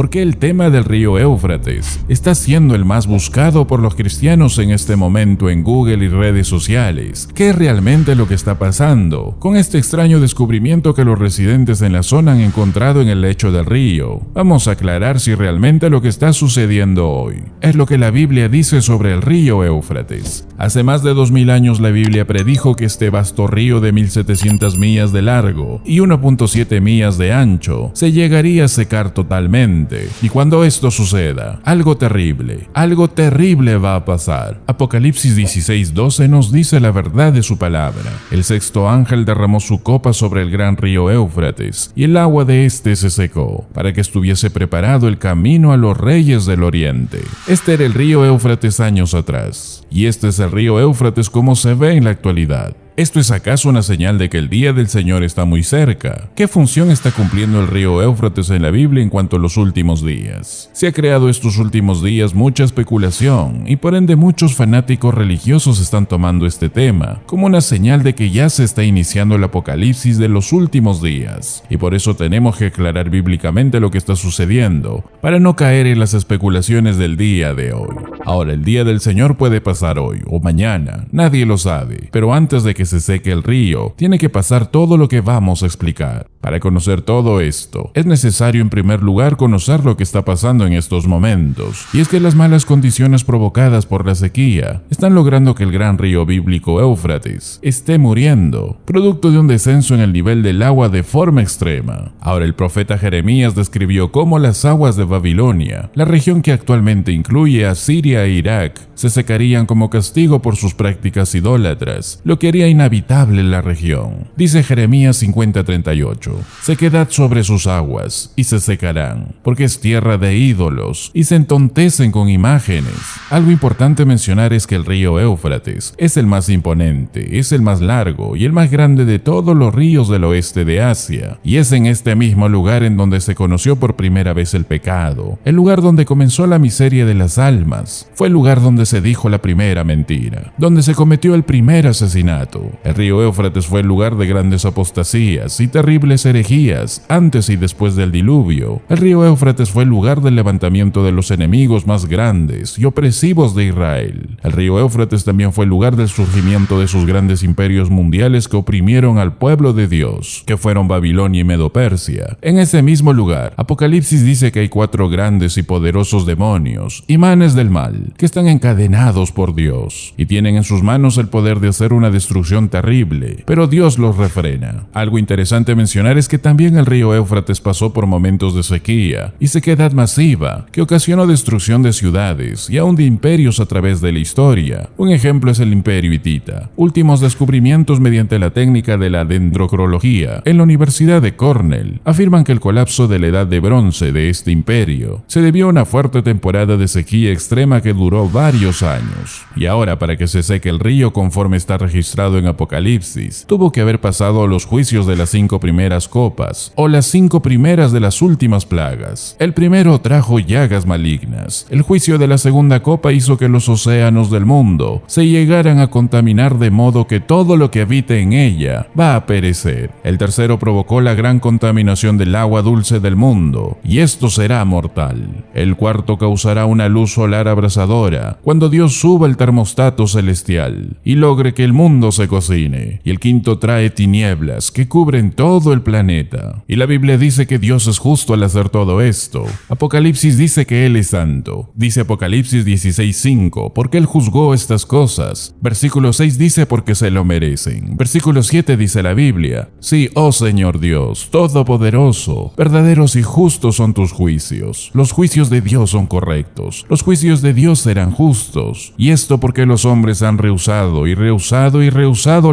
por qué el tema del río Éufrates está siendo el más buscado por los cristianos en este momento en Google y redes sociales. ¿Qué es realmente lo que está pasando con este extraño descubrimiento que los residentes en la zona han encontrado en el lecho del río? Vamos a aclarar si realmente lo que está sucediendo hoy es lo que la Biblia dice sobre el río Éufrates. Hace más de 2000 años la Biblia predijo que este vasto río de 1700 millas de largo y 1.7 millas de ancho se llegaría a secar totalmente. Y cuando esto suceda, algo terrible va a pasar. Apocalipsis 16:12 nos dice la verdad de su palabra. El sexto ángel derramó su copa sobre el gran río Éufrates, y el agua de este se secó, para que estuviese preparado el camino a los reyes del oriente. Este era el río Éufrates años atrás, y este es el río Éufrates como se ve en la actualidad. ¿Esto es acaso una señal de que el día del Señor está muy cerca? ¿Qué función está cumpliendo el río Éufrates en la Biblia en cuanto a los últimos días? Se ha creado estos últimos días mucha especulación y por ende muchos fanáticos religiosos están tomando este tema como una señal de que ya se está iniciando el apocalipsis de los últimos días. Y por eso tenemos que aclarar bíblicamente lo que está sucediendo para no caer en las especulaciones del día de hoy. Ahora, el día del Señor puede pasar hoy o mañana, nadie lo sabe, pero antes de que se seque el río, tiene que pasar todo lo que vamos a explicar. Para conocer todo esto, es necesario en primer lugar conocer lo que está pasando en estos momentos, y es que las malas condiciones provocadas por la sequía están logrando que el gran río bíblico Éufrates esté muriendo, producto de un descenso en el nivel del agua de forma extrema. Ahora, el profeta Jeremías describió cómo las aguas de Babilonia, la región que actualmente incluye a Siria e Irak, se secarían como castigo por sus prácticas idólatras, lo que haría inhabitable la región. Dice Jeremías 50:38, sequedad sobre sus aguas, y se secarán, porque es tierra de ídolos, y se entontecen con imágenes. Algo importante mencionar es que el río Éufrates es el más imponente, es el más largo y el más grande de todos los ríos del oeste de Asia, y es en este mismo lugar en donde se conoció por primera vez el pecado, el lugar donde comenzó la miseria de las almas, fue el lugar donde se dijo la primera mentira, donde se cometió el primer asesinato. El río Éufrates fue el lugar de grandes apostasías y terribles herejías antes y después del diluvio. El río Éufrates fue el lugar del levantamiento de los enemigos más grandes y opresivos de Israel. El río Éufrates también fue el lugar del surgimiento de sus grandes imperios mundiales que oprimieron al pueblo de Dios, que fueron Babilonia y Medo-Persia. En ese mismo lugar, Apocalipsis dice que hay 4 grandes y poderosos demonios, imanes del mal, que están encadenados por Dios y tienen en sus manos el poder de hacer una destrucción terrible, pero Dios los refrena. Algo interesante mencionar es que también el río Éufrates pasó por momentos de sequía y sequedad masiva que ocasionó destrucción de ciudades y aún de imperios a través de la historia. Un ejemplo es el imperio hitita. Últimos descubrimientos mediante la técnica de la dendrocrología en la Universidad de Cornell afirman que el colapso de la edad de bronce de este imperio se debió a una fuerte temporada de sequía extrema que duró varios años. Y ahora, para que se seque el río conforme está registrado en Apocalipsis, tuvo que haber pasado los juicios de las 5 primeras copas, o las 5 primeras de las últimas plagas. El primero trajo llagas malignas. El juicio de la segunda copa hizo que los océanos del mundo se llegaran a contaminar de modo que todo lo que habite en ella va a perecer. El tercero provocó la gran contaminación del agua dulce del mundo, y esto será mortal. El cuarto causará una luz solar abrasadora cuando Dios suba el termostato celestial y logre que el mundo se cocine. Y el quinto trae tinieblas que cubren todo el planeta. Y la Biblia dice que Dios es justo al hacer todo esto. Apocalipsis dice que Él es santo. Dice Apocalipsis 16:5, porque Él juzgó estas cosas. Versículo 6 dice porque se lo merecen. Versículo 7 dice la Biblia, sí, oh Señor Dios, todopoderoso, verdaderos y justos son tus juicios. Los juicios de Dios son correctos. Los juicios de Dios serán justos. Y esto porque los hombres han rehusado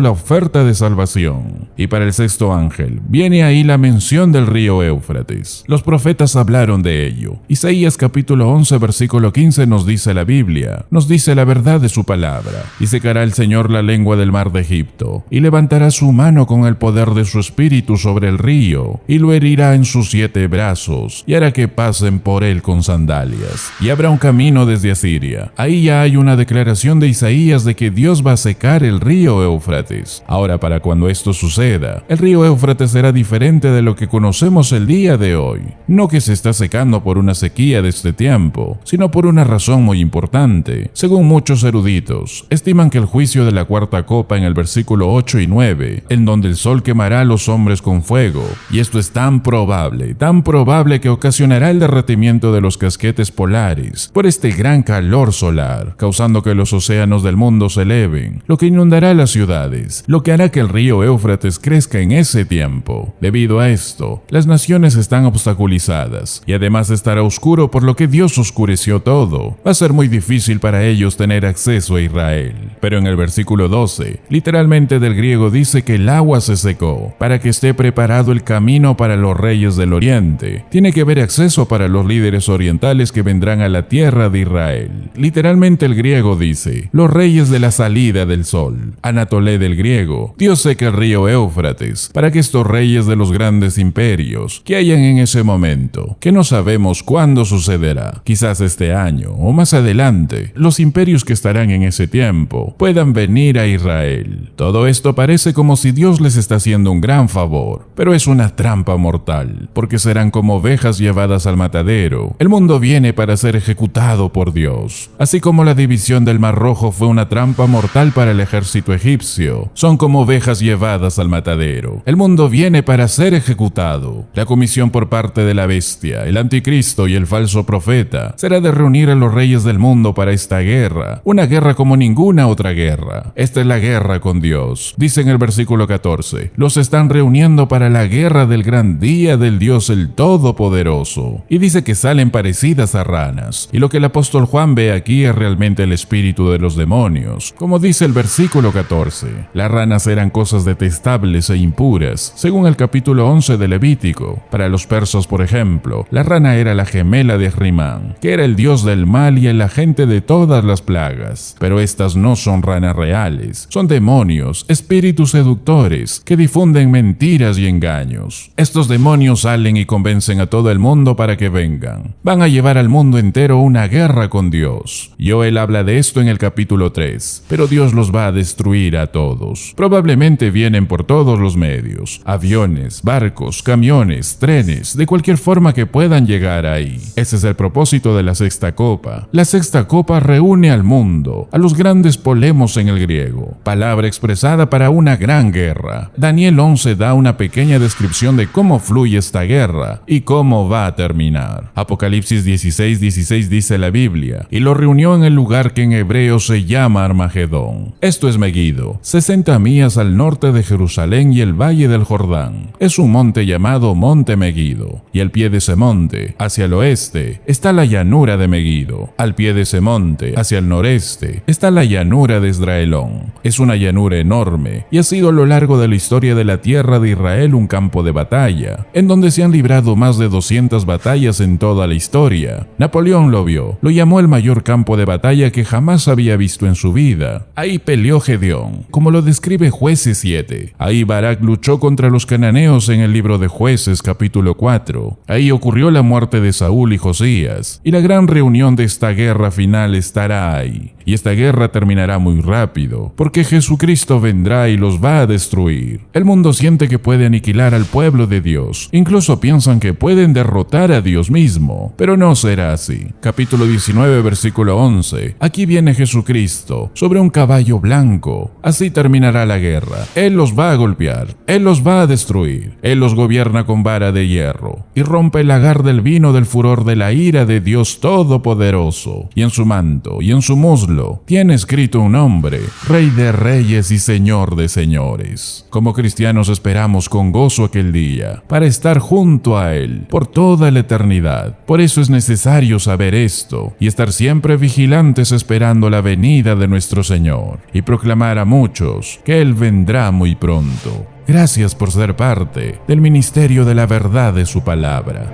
la oferta de salvación. Y para el sexto ángel, viene ahí la mención del río Éufrates. Los profetas hablaron de ello. Isaías capítulo 11 versículo 15 nos dice la Biblia, nos dice la verdad de su palabra. Y secará el Señor la lengua del mar de Egipto, y levantará su mano con el poder de su espíritu sobre el río, y lo herirá en sus 7 brazos, y hará que pasen por él con sandalias. Y habrá un camino desde Asiria. Ahí ya hay una declaración de Isaías de que Dios va a secar el río Éufrates. Éufrates. Ahora, para cuando esto suceda, el río Éufrates será diferente de lo que conocemos el día de hoy. No que se está secando por una sequía de este tiempo, sino por una razón muy importante. Según muchos eruditos, estiman que el juicio de la cuarta copa en el versículo 8 y 9, en donde el sol quemará a los hombres con fuego, y esto es tan probable que ocasionará el derretimiento de los casquetes polares por este gran calor solar, causando que los océanos del mundo se eleven, lo que inundará las ciudades, lo que hará que el río Éufrates crezca en ese tiempo. Debido a esto, las naciones están obstaculizadas, y además estará oscuro por lo que Dios oscureció todo. Va a ser muy difícil para ellos tener acceso a Israel. Pero en el versículo 12, literalmente del griego dice que el agua se secó, para que esté preparado el camino para los reyes del oriente. Tiene que haber acceso para los líderes orientales que vendrán a la tierra de Israel. Literalmente el griego dice, los reyes de la salida del sol. Anatolé del griego, Dios seca el río Éufrates, para que estos reyes de los grandes imperios que hayan en ese momento, que no sabemos cuándo sucederá, quizás este año o más adelante, los imperios que estarán en ese tiempo puedan venir a Israel. Todo esto parece como si Dios les está haciendo un gran favor, pero es una trampa mortal, porque serán como ovejas llevadas al matadero. El mundo viene para ser ejecutado por Dios. Así como la división del Mar Rojo fue una trampa mortal para el ejército egipcio, son como ovejas llevadas al matadero. El mundo viene para ser ejecutado. La comisión por parte de la bestia, el anticristo y el falso profeta será de reunir a los reyes del mundo para esta guerra, una guerra como ninguna otra guerra. Esta es la guerra con Dios. Dice en el versículo 14, los están reuniendo para la guerra del gran día del Dios el Todopoderoso. Y dice que salen parecidas a ranas. Y lo que el apóstol Juan ve aquí es realmente el espíritu de los demonios. Como dice el versículo 14, las ranas eran cosas detestables e impuras, según el capítulo 11 de Levítico. Para los persas, por ejemplo, la rana era la gemela de Rimán, que era el dios del mal y el agente de todas las plagas. Pero estas no son ranas reales, son demonios, espíritus seductores, que difunden mentiras y engaños. Estos demonios salen y convencen a todo el mundo para que vengan. Van a llevar al mundo entero una guerra con Dios. Joel habla de esto en el capítulo 3, pero Dios los va a destruir a todos. Probablemente vienen por todos los medios, aviones, barcos, camiones, trenes, de cualquier forma que puedan llegar ahí. Ese es el propósito de la sexta copa. La sexta copa reúne al mundo, a los grandes polemos en el griego, palabra expresada para una gran guerra. Daniel 11 da una pequeña descripción de cómo fluye esta guerra y cómo va a terminar. Apocalipsis 16:16 dice la Biblia, y lo reunió en el lugar que en hebreo se llama Armagedón. Esto es Megido, 60 millas al norte de Jerusalén y el valle del Jordán. Es un monte llamado Monte Megido, y al pie de ese monte, hacia el oeste, está la llanura de Megido. Al pie de ese monte, hacia el noreste, está la llanura de Esdraelón. Es una llanura enorme, y ha sido a lo largo de la historia de la tierra de Israel un campo de batalla, en donde se han librado más de 200 batallas en toda la historia. Napoleón lo vio, lo llamó el mayor campo de batalla que jamás había visto en su vida. Ahí peleó Gedeón, como lo describe Jueces 7. Ahí Barak luchó contra los cananeos en el libro de Jueces capítulo 4. Ahí ocurrió la muerte de Saúl y Josías, y la gran reunión de esta guerra final estará ahí. Y esta guerra terminará muy rápido, porque Jesucristo vendrá y los va a destruir. El mundo siente que puede aniquilar al pueblo de Dios, incluso piensan que pueden derrotar a Dios mismo, pero no será así. Capítulo 19, versículo 11. Aquí viene Jesucristo, sobre un caballo blanco. Así terminará la guerra. Él los va a golpear, Él los va a destruir. Él los gobierna con vara de hierro, y rompe el lagar del vino del furor de la ira de Dios Todopoderoso. Y en su manto, y en su muslo, tiene escrito un nombre, Rey de Reyes y Señor de Señores. Como cristianos esperamos con gozo aquel día, para estar junto a Él, por toda la eternidad. Por eso es necesario saber esto, y estar siempre vigilantes esperando la venida de nuestro Señor, y proclamar a muchos que Él vendrá muy pronto. Gracias por ser parte del ministerio de la verdad de su palabra.